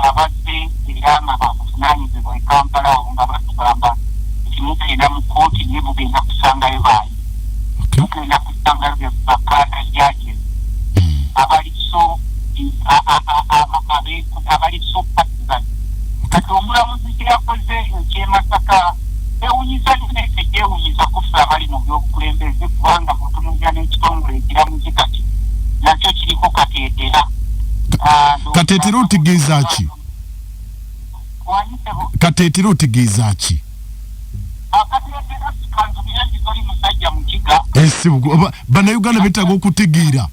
abadde era nga bakuvunaanyizibwa e Kampala awo nga batugamba nti mugenda mu kkooti naye mugenda kusangayo bayi mugenda kusangayo bakanda judges abali so partisan kati omulamuzi kye yakoze ekyemasaka ewunyiza nneke gyewunyiza kufe abali mu byobukulembeze kubanga mutunuulira n'ekitongole ekiramuzi kati nakyo kiriko kateetera. Kateetera otegeeza ki? Kateetera otegeeza ki? Kateetera sikanzubira nti musajja mu kiga. Bannayuganda beetaaga okutegeera.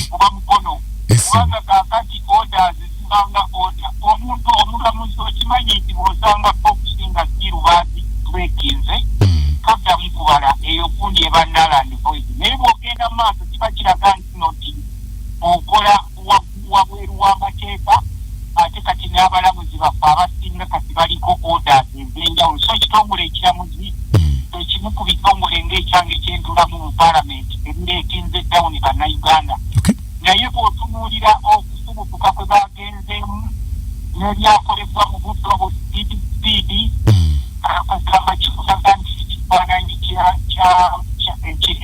Kuba mukono kubanga kakati orders zibanga order omuntu omulamuzi okimanyi nti bw'osangako okusinga kirubazi twekinze toddamu kubala eyo gundi eba Naland Voice naye bw'ogenda mu maaso kiba kiraga nti noti okola wabweru w'amateeka ate kati n'abalamuzi baffe abasinga kati baliko orders ez'enjawulo so ekitongole ekiramuzi ekimu ku bitongole ng'ekyange kyentulamu mu paalamenti ebireetinze dawuni bannayuganda naye bw'otunuulira okufubutuka kwe bagenzeemu n'ebyakolebwa mu budde obwo siidi akagamba kikulaga nti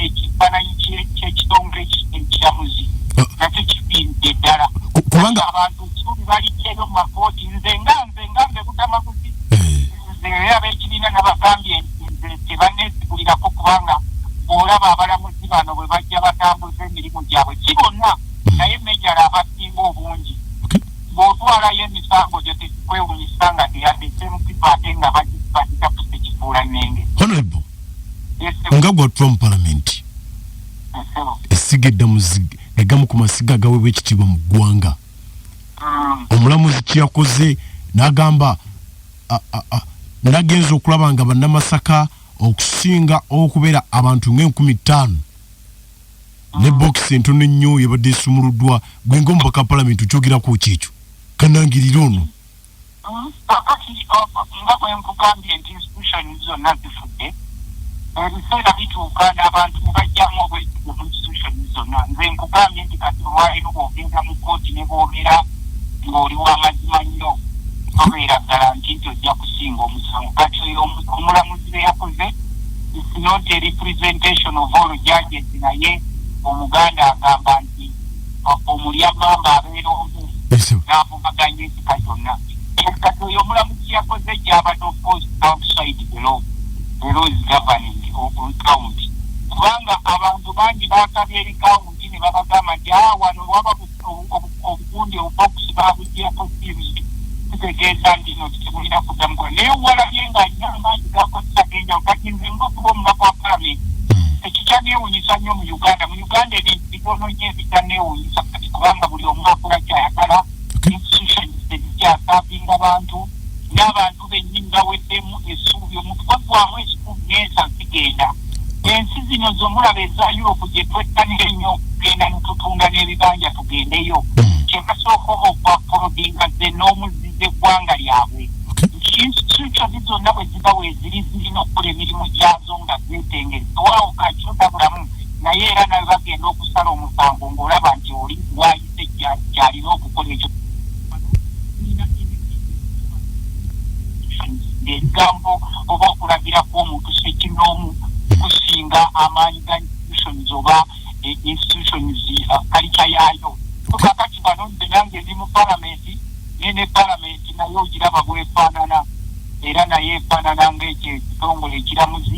ekifaananyi ky'ekitongole ekiramuzi nakyo kibindde ddala kubanga abantu kikubi balijjayo mu makooti nze ngambe butamaguzi nze ab'ekibiina nabagambye nti tebanneesigulirako kubanga bw'olaba abalamuzi bano bwe bajja batambuza emirimu gyabwe kibonna naye mejala abasinga obungi bw'otwalayo emisango gyo tekikwewunyisa nga teyadde semupipa ate nga bagitapuse kifuula nnenge. Honorable nga gwatula mu palamenti essiga eddamuzi egamu ku masiga agaweebwa ekitiibwa mu ggwanga omulamuzi kyeyakoze n'agamba nagenza okulaba nga bannamasaka okusinga okubeera abantu nga 50,000 ne bokisi entono ennyo yabadde esumuluddwa gwe ng'omubaka palamenti okyogerako kyekyo kanangirira ono kakati nga bwe nkugambye nti institution zonna zifudde ebiseera bituuka n'abantu mubajjamu obwekitiibwa mu institution zonna nze nkugambye nti kati olwaleero bw'ogenda mu kkooti ne bw'obeera ng'oli w'amazima nnyo tobeera garanti nti ojja kusinga omusango kati oyo omulamuzi be yakoze is not a representation of all judges naye omuganda agamba nti omulyamamba abeera omu n'avugaganya ekika kyonna kati oyo omulamuzi yakoze gyabadde of course outside the law is governing county kubanga abantu bangi baakabya eri county ne babagamba nti wano waba obugundi obubokisi babugyeko sirizi kitegeeza nti no tekibulira kuddamu kola naye walabye ng'anyamba nti gakozesa genjawo kati nze ngaokuba omubaka wa palamenti ekikyaneewunyisa nnyo mu Uganda ebintu bitono nnyo ebitaneewunyisa kati kubanga buli omu akola kyayagala institutions ezikyasavinga abantu n'abantu bennyini baweddemu essuubi omutwe gwamu essuubi n'ensa zigenda ensi zino z'omulaba eza Europe gye twettanira ennyo okugenda ne tutunda n'ebibanja tugendeyo kyekasooka okwakolodinga ze n'omuzize eggwanga lyabwe institutions zonna bwe ziba weeziri zirina okukola emirimu gyazo nga zeetengerezebwawo kakyodabulamu naye era nawe bagenda okusala omusango ng'olaba nti oli waayise gy'alina okukola ekyo ng'ebigambo oba okulabirako omuntu sekinoomu kusinga amaanyi ga institutions oba institutions kalika yaayo kakati bano nze nange ndi mu palamenti ne palamenti naye ogiraba bwefaanana era naye efaanana ng'ekyo ekitongole ekiramuzi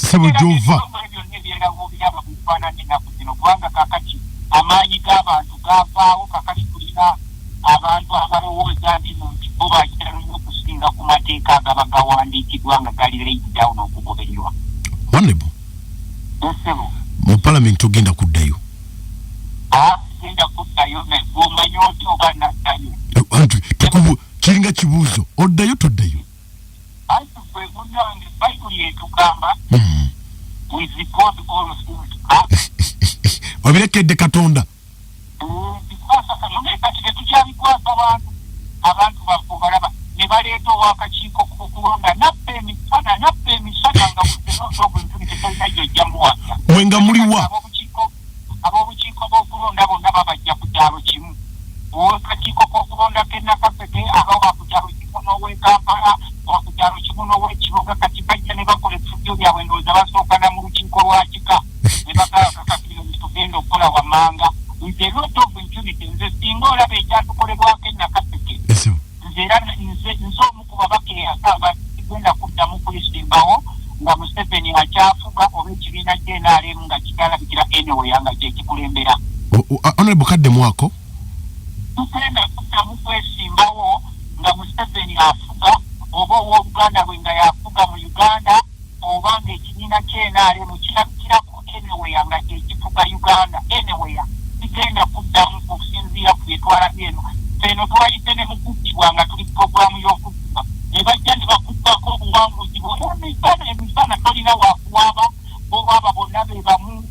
sebujova byonna ebyeraga obiraba bwefaanana ennaku zino kubanga kakati amaanyi g'abantu gaavaawo kakati tulina abantu abalowooza nti nti bo baagitano nnyo okusinga ku mateeka agaba gawandiikiddwa nga gali laid down okugobererwa. Honorable mu palamenti ogenda kuddayo genda kuddayo omanyi oti oba naddayo kiringa kibuuzo oddayo toddayo gwe munange bayibuli etugamba with God all things obirekedde Katonda bikwasa Katonda kati tetukyabikwasa abantu baffe balaba ne baleeta ow'akakiiko k'okulonda nappa emisana nga buzeogwentulitetolina gyojja muwasa mwe nga muliwa ab'obukiiko b'okulonda bonna babajja ku kyalo kimu ow'akakiiko k'okulonda k'Enakaseke aba ku kyalo kimu n'ow'e Kampala ku kyalo kimu n'ow'ekibuga kati bajja ne bakola effujjo lyabwe ndowooza basookana mu lukiiko lwa kika ne bakakakakira tugenda okukola wammanga nze lot of impunity nze singa olaba ekyatukolerwako Enakaseke nze era nze omu ku babaka eyasaba sigenda kuddamu kulisimbawo nga Museveni akyafuga oba ekibiina ky'NRM nga kitalabikira anyway nga kyekikulembera. Honorable Kadde Mwako tugenda kuddamu kwesimbawo nga Museveni afuga oba ow'Oluganda bwe nga yafuga mu Uganda oba ng'ekibiina ky'NRM kirabikirako anyway nga kyekifuga Uganda anyway kigenda kuddamu kusinziira ku byetwalabye eno feno twayite ne mukuttibwa nga tuli puroguramu y'okukubba ne bajja ne bakubbako obuwanguzi emisana tolina wakuwaaba bobaaba bonna be bamu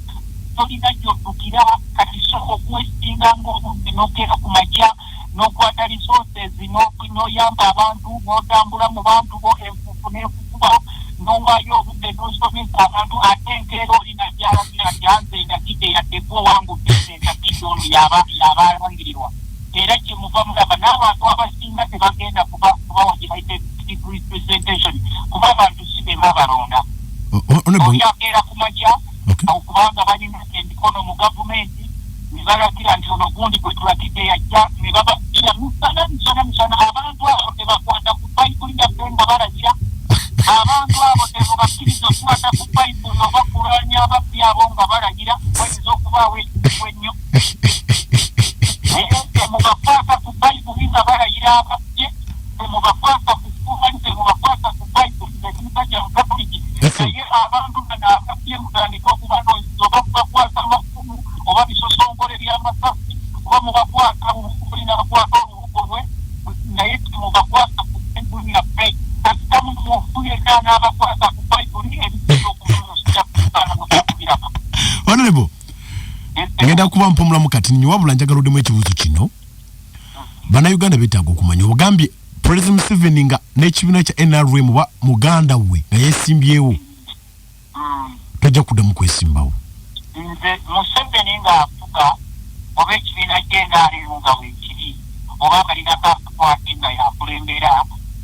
tolina gy'oddukira kati soko okwesinga ng'obudde n'okeera ku makya n'okwata resources n'oyamba abantu n'otambula mu bantu bo enfuufu n'ekukuba n'owaayo obudde n'osomesa abantu ate enkeera olina gyalagira gyanze endagidde yaddeko owangudde endagidde ono yabaalangirirwa era kyemuva mulaba n'abantu abasinga tebagenda kubawa gye bayite representation kuba abantu si be babalonda oyakeera ku makya okubanga balina emikono mu gavumenti ne balagira nti ono gundi gwe tulagidde yajja ne babakira misana abantu abo tebakwata ku bayibuli yaffe nga balagira abantu abo temubakkiriza okukwata ku bayibuli oba kulwanya ababbi abo nga balagira wayinza okubaawo ekizibu ennyo temubakwata ku bayibuli nga balagira ababye temubakwata ku kumani temubakwata ku bayibuli nga gya mukatuliki naye abantu bano ababye mutandika okuba oba mubakwata amafumu oba bisosongole by'amasasi oba mubakwata obukuli n'abakwata olubugolwe naye temubakwata ku bayibuli yaffe kasita mufuyeka n'abakwata ku bayibuli ebitera okumusija kusaana mukakubirako. Honorable ngenda kuba mpumulamu kati nnyo wabula njagala oddemu ekibuuzo kino bannayuganda beetaaga okumanya obugambye President Museveni nga n'ekibiina kya NRM oba muganda we nga yeesimbyewo tojja kuddamu kwesimbawo. Nze Museveni ng'afuga oba ekibiina ky'NRM nga weekiri oba balinako akakwate nga yakulembera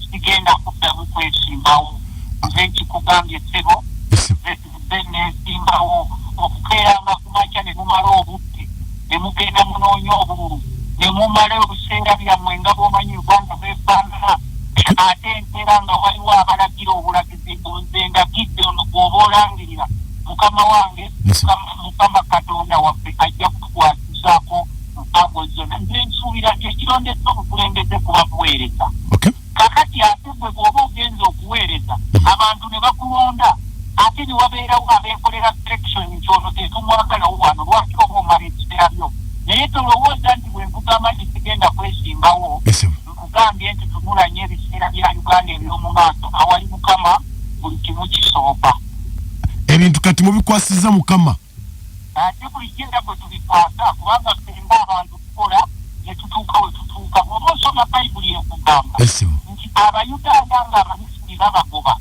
sigenda kuddamu kwesimbawo. Nze nkikugambye ssebo nze neesimbawo okukeeranga ku makya ne mumala obudde ne mugenda munoonya obululu ne mumala obuseera byammwe nga bw'omanyi Uganda bw'efaanana ate enteera nga waliwo abalagira obulagizi nze ndagidde ono bw'oba olangirira mukama wange mukama Katonda waffe ajja kutukwatizaako mpago zonna nze nsuubira nti ekirondesa obukulembeze kuba buweereza kakati ate gwe bw'oba ogenza okuweereza abantu ne bakulonda ate ne wabeerawo abeekolera selection nti ono tetumwagalawo wano lwaki oba omala ekiseera byo naye tolowooza nti bwe nkugamba nti sigenda kwesimbawo nkugambye nti tunulanye ebiseera bya Uganda eby'omu maaso awali mukama buli kimu kisooka ebintu kati mubikwasiza mukama ate buli kyenda bwe tubikwasa kubanga fenga abantu tukola ne tutuuka we tutuuka oba osoma bayibuli ekugamba nti abayuganda ng'abamisiri babagoba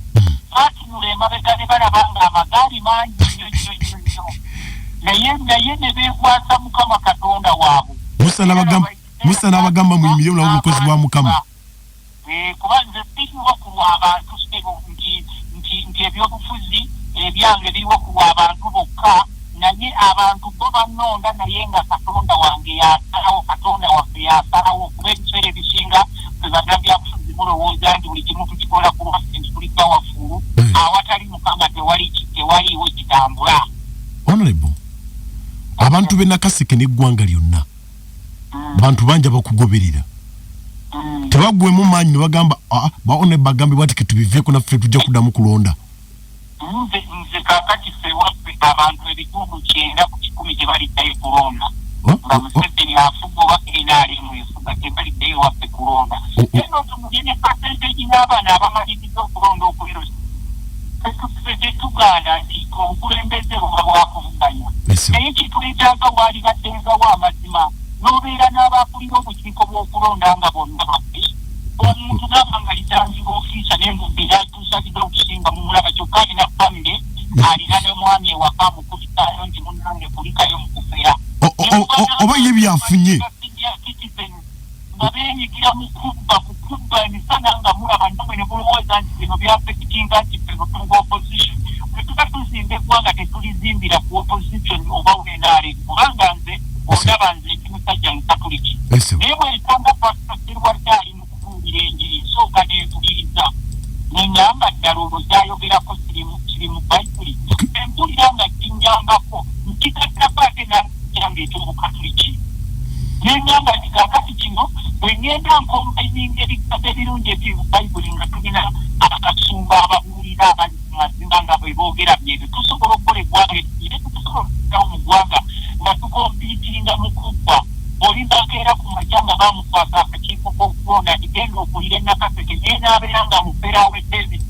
batunula emabega ne balaba nga amagaali mangi nnyo naye ne beekwasa mukama Katonda waabwe musa n'abagamba muyimire nabo mukozi wa mukama kuba nze siriwo kulwa abantu nti ebyobufuzi ebyange biriwo kulwa abantu bokka naye abantu bo bannonda naye nga Katonda wange yasalawo Katonda waffe yasalawo kuba ebiseera ebisinga tebadda byabufuzi mulowooza nti buli kimu tukikola ku lwaffe nti tuli powerful awatali mukama tewaliiwo kitambula. Honorable abantu b'e Nakaseke n'eggwanga lyonna bantu bangi abakugoberera tebaggwemu maanyi ne bagamba baone bagambe bwati ke tubiveeko naffe tujja kuddamu kulonda. Nze kaakati ffe waffe abantu ebitundu 9 ku 10 gye baliddayo kulonda nga Museveni afuga oba NRM efuga tebaliddayo waffe kulonda eno tumulye ne percentage n'abaana abamaliriza okulonda okubiro tetugaana nti obukulembeze buba bwakuvuganya naye kituleetaaga waali baddengawo amazima n'obeera n'abakulira obukiiko bw'okulonda nga bonna baffe omuntu n'aba nga litangira ofiisa n'embubbi n'atuusaliza okusinga mu mulaba kyokka alina famire alina n'omwami ewaka mukubitaayo nti munnange kulikayo mu kufera oba ye byafunye nga beenyigira mu kubba emisana nga mulaba ndomwe ne mulowooza nti bino byafekitinga nti ffe tutunga opposition bwe tuba tuzimba eggwanga tetulizimbira ku opposition oba wenaale kubanga nze olaba nze ekimusajja nkatuliki naye bwensanga pasiterwa ddali mu kubuulira enjiri nsooka neempuliriza neŋŋamba ddala olwo kyayogerako kiri mu bayibuli empulira nga kinjambako nkikaddako ate nanjamba ekyomukatuliki neŋŋamba nti kakati kino bwe ŋŋenda nkombayininga ebigambo ebirungi ebiri mu bayibuli nga tulina abakasumba ababuulira abali ku mazima nga bwe boogera byebyo tusobola okukola eggwanga eddire tusobola okutawo mu ggwanga nga tukompiitinga mu kubba olinda akeera ku makya nga bamukwasa akakiiko k'okulonda ntigenda okulira enakaseke naye n'abeera nga muferawe david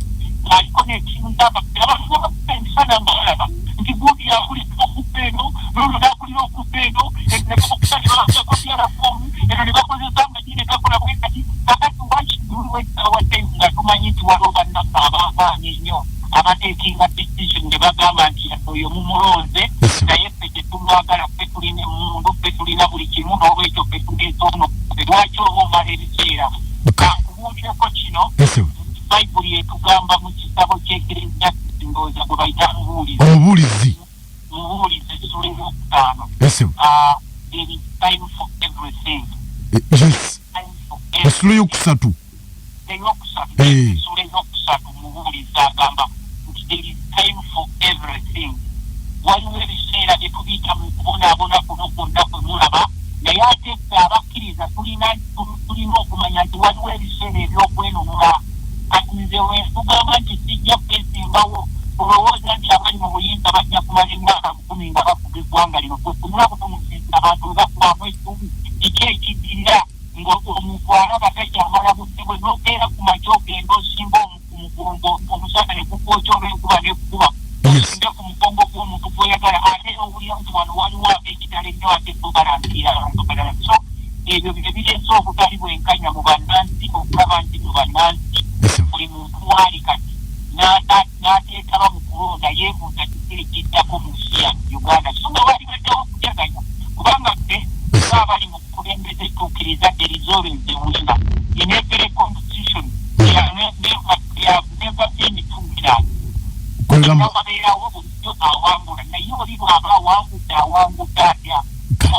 ng'aliko n'ekimuntaba abantu bakuba emisana nga balaba nti gundi yakulira okubba eno n'olwo n'akulira okubba eno nebakusalibaakobyalafomu eno ne bakozesa amagye ne gakola bwe kati kakati wakiduliwo ettawadde nga tumanyi nti waliwo bannaffe abaavaanye ennyo abateekinga decision ne bagamba nti oyo mumulonze naye ffe tetumwagala ffe tulina emundu ffe tulina buli kimu n'olwekyo ffe tuleeta ono lwaki oba omala ebiseera kankubuulireko kino bayibuli etugamba mu kisabo ky'ekereziya ndowooza gwe bayita mubuulizi essula eyokutaano there is time for everything essula eyokusatu essula eyokusatu mubuulizi agamba nti there is time for everything waliwo ebiseera bye tubiyita mu kubonaabona kuno kwonna kwe mulaba naye ate ffe abakkiriza tulina okumanya nti waliwo ebiseera ebyokwenunula kati nze wentugamba nti sijja kwesimbawo olowooza nti abali mu buyinza bajja kumala emyaka 10 nga bafuga eggwanga lino kwetunula kutumusiza abantu webakubamu essuubi kiki ekiddirira ng'omuntu alaba takyamala budde bwe n'okeera ku makya ogenda osimba omugongo omusana ne gukwokya oba enkuba nekukuba osimbe ku mugongo gw'omuntu gw'oyagala ate n'owulira nti wano waliwo ab'ekitala ennyo ate tubalambira abantu balala so ebyo bye bireese obutali bwenkanya mu bannansi okulaba nti mu bannansi buli muntu waali kati n'ateekaba mu kulonda yeebuuza kiki ekiddako mu nsi ya uganda so nga wali baddewo okujaganya kubanga ffe baabali mu kulembeza etuukiriza erizolenze wina in every competition never been tumbirana ababeerawo bulijjo awangula naye oli bw'aba awangudde atya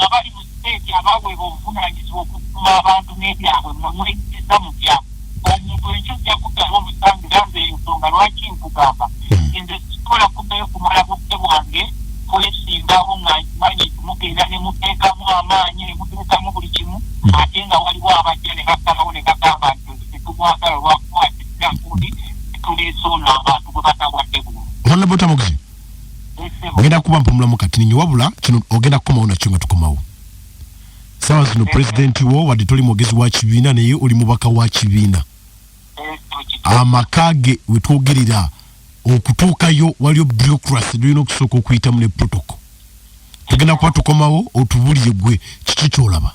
abali mu siteeti abaweebwa obuvunanyizibwa okutuma abantu n'ebyabwe mwegeza mutya omuntu enkyo ojja kuddamu omusangira nze ensonga lwaki nkugamba nze sikola kuddayo kumala budde bwange kwesimbawo nga manyi mugenda ne muteekamu amaanyi ne muteekamu buli kimu ate nga waliwo abajja ne basalawo ne bagamba nti tetumwagala lwakukwatira nkundi tuleese ono abantu gwe batawadde bulungi honorable Tamugizi ogenda kuba mpumulamu kati ninyo wabula kino ogenda kukomawo nakyo nga tukomawo sawa zino pulezidenti wo wadde toli mwogezi wa kibiina naye oli mubaka wa kibiina amaka ge we twogerera okutuukayo waliyo bureaucracy tulina okusooka okuyitamu ne protocol tugenda kuba tukomawo otubulire gwe kiki kyolaba